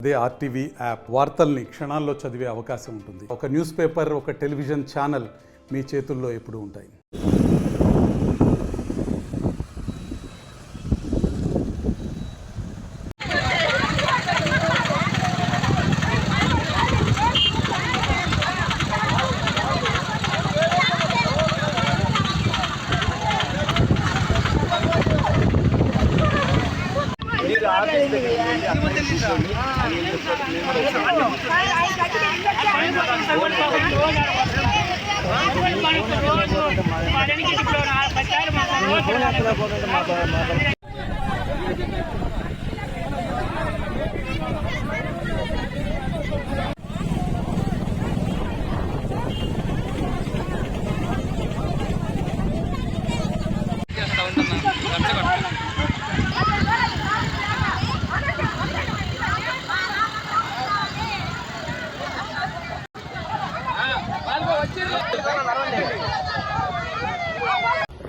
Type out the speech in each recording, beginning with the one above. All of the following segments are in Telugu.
అదే ఆర్టీవీ యాప్ వార్తల్ని క్షణాల్లో చదివే అవకాశం ఉంటుంది. ఒక న్యూస్ పేపర్, ఒక టెలివిజన్ ఛానల్ మీ చేతుల్లో ఎప్పుడూ ఉంటాయి.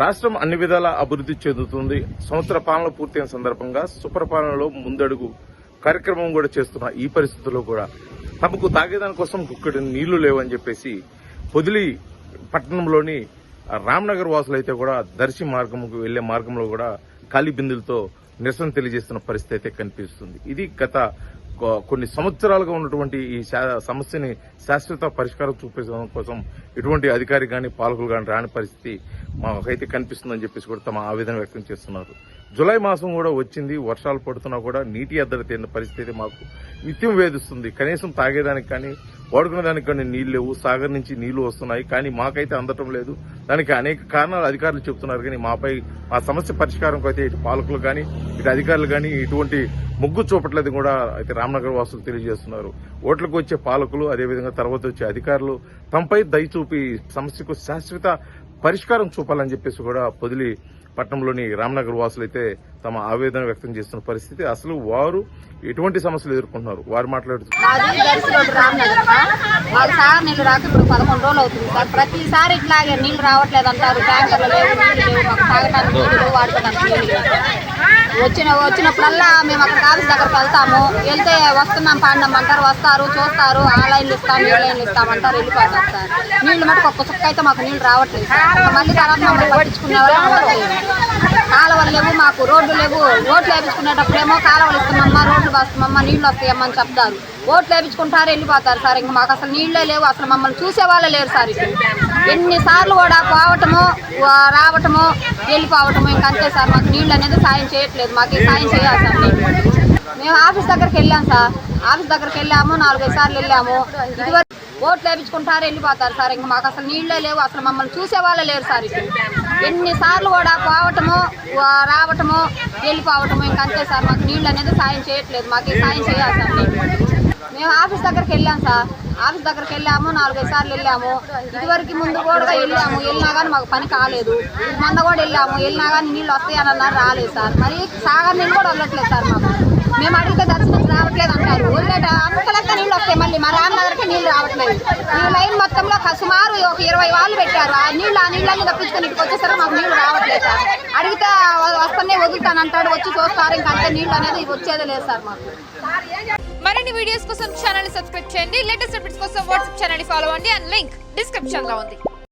రాష్ట్రం అన్ని విధాల అభివృద్ధి చెందుతుంది. సంవత్సర పాలన పూర్తయిన సందర్భంగా సుపరిపాలనలో ముందడుగు కార్యక్రమం కూడా చేస్తున్న ఈ పరిస్థితుల్లో కూడా తమకు తాగేదాని కోసం గుక్కడి నీళ్లు లేవని చెప్పేసి పొదిలి పట్టణంలోని రామ్నగర్ వాసులు అయితే కూడా దర్శి మార్గంకు వెళ్లే మార్గంలో కూడా ఖాళీ బిందులతో నిరసన తెలియజేస్తున్న పరిస్థితి అయితే కనిపిస్తుంది. ఇది గత కొన్ని సంవత్సరాలుగా ఉన్నటువంటి ఈ సమస్యని శాశ్వత పరిష్కారం చూపించడం కోసం ఎటువంటి అధికారి కానీ పాలకులు కానీ రాని పరిస్థితి మాకైతే కనిపిస్తుందని చెప్పేసి కూడా తమ ఆవేదన వ్యక్తం చేస్తున్నారు. జులై మాసం కూడా వచ్చింది, వర్షాలు పడుతున్నా కూడా నీటి ఎద్దడి తీరిన పరిస్థితి మాకు నిత్యం వేధిస్తుంది. కనీసం తాగేదానికి కానీ వాడుకునే దానికి కానీ నీళ్లు లేవు. సాగర్ నుంచి నీళ్లు వస్తున్నాయి కానీ మాకైతే అందటం లేదు. దానికి అనేక కారణాలు అధికారులు చెబుతున్నారు కానీ మాపై మా సమస్య పరిష్కారం అయితే ఇటు పాలకులు కానీ ఇటు అధికారులు కానీ ఇటువంటి మొగ్గు చూపట్లేదు కూడా అయితే రామ్నగర్ వాసులు తెలియజేస్తున్నారు. ఓట్లకు వచ్చే పాలకులు అదేవిధంగా తర్వాత వచ్చే అధికారులు తమపై దయ చూపి సమస్యకు శాశ్వత పరిష్కారం చూపాలని చెప్పేసి కూడా పొదిలి పట్టణంలోని రామ్నగర్ వాసులు అయితే తమ ఆవేదన వ్యక్తం చేస్తున్న పరిస్థితి. అసలు వారు ఎటువంటి సమస్యలు ఎదుర్కొంటున్నారు వారు మాట్లాడుతున్నారు. నీళ్లు రాక ఇప్పుడు 11 రోజులు అవుతుంది సార్. ప్రతిసారి ఇట్లాగే నీళ్లు రావట్లేదు అంటారు. ట్యాంకర్లు లేవు, నీళ్లు లేవు, మాకు తాగడానికి నీళ్లు, వాడుకోవడానికి నీళ్లు. వచ్చినప్పుడల్లా మేము అక్కడ ఆఫీస్ దగ్గరకు వెళ్తాము. వెళ్తే వస్తున్నాం పాడినాం అంటారు. వస్తారు, చూస్తారు, ఆ లైన్లు ఇస్తాం, ఈ లైన్లు ఇస్తామంటారు, వెళ్ళిపోతారు సార్. నీళ్లు మటుకు ఒక్క చుక్క అయితే మాకు నీళ్లు రావట్లేదు సార్. మళ్ళీ తర్వాత మమ్మల్ని పట్టించుకునే వాళ్ళు కాలువలు లేవు, మాకు రోడ్లు లేవు. ఓట్లు వేయించుకునేటప్పుడేమో కాలువలు ఇస్తామమ్మా, రోడ్లు వస్తామమ్మా, నీళ్లు వస్తాయమ్మని చెప్తారు. ఓట్లు వేయించుకుంటారు, వెళ్ళిపోతారు సార్. ఇంకా మాకు అసలు నీళ్లే లేవు, అసలు మమ్మల్ని చూసే వాళ్ళే లేరు సార్. ఇటు ఎన్నిసార్లు కూడా పోవటము రావటము వెళ్ళిపోవటము ఇంకా అంతే సార్. మాకు నీళ్ళు అనేది సాయం చేయట్లేదు. మాకు సాయం చేయాలి సార్. మేము ఆఫీస్ దగ్గరికి వెళ్ళాం సార్. ఆఫీస్ దగ్గరికి వెళ్ళాము, 4-5 సార్లు వెళ్ళాము. ఇదివరకు ఓట్లు వేయించుకుంటారు, వెళ్ళిపోతారు సార్. ఇంకా మాకు అసలు నీళ్లే లేవు, అసలు మమ్మల్ని చూసే వాళ్ళే లేరు సార్. ఇటు ఎన్నిసార్లు కూడా పోవటము రావటము వెళ్ళిపోవటము ఇంకా అంతే సార్. మాకు నీళ్ళు అనేది సాయం చేయట్లేదు. మాకు సాయం చేయాలి సార్. మేము ఆఫీస్ దగ్గరికి వెళ్ళాం సార్. ఆఫీస్ దగ్గరికి వెళ్ళాము, 4-5 సార్లు వెళ్ళాము. ఇదివరకు ముందు కూడా వెళ్ళాము, వెళ్ళినా కానీ మాకు పని కాలేదు. మొన్న కూడా వెళ్ళినా కానీ నీళ్ళు వస్తాయని అన్నారు, రాలేదు సార్. మరి సాగర్ నీళ్ళు కూడా వదలట్లేదు సార్. మాకు మేము అడిగితే దర్శనం రావట్లేదు అంటారు. వదిలేట అంతకంతా నీళ్ళు వస్తాయి. మళ్ళీ మా రామ్నగర్కి నీళ్ళు రావట్లేదు. ఈ లైన్ మొత్తంలో సుమారు ఒక 20 వాళ్ళు పెట్టారు. ఆ నీళ్ళని తప్పించుకొని ఇక్కడికి వచ్చేసరికి మాకు నీళ్ళు రావట్లేదు సార్. అడిగితే వస్తానే వదులుతానంటాడు, వచ్చి చూస్తారు. ఇంకంతే నీళ్ళు అనేది వచ్చేదే లేదు సార్ మాకు. మరిన్ని వీడియోస్ కోసం ఛానల్ ని సబ్స్క్రైబ్ చేయండి. లేటెస్ట్ అప్డేట్స్ కోసం వాట్సాప్ ఛానల్ ని ఫాలో అవ్వండి. అండ్ లింక్ డిస్క్రిప్షన్ లో ఉంది.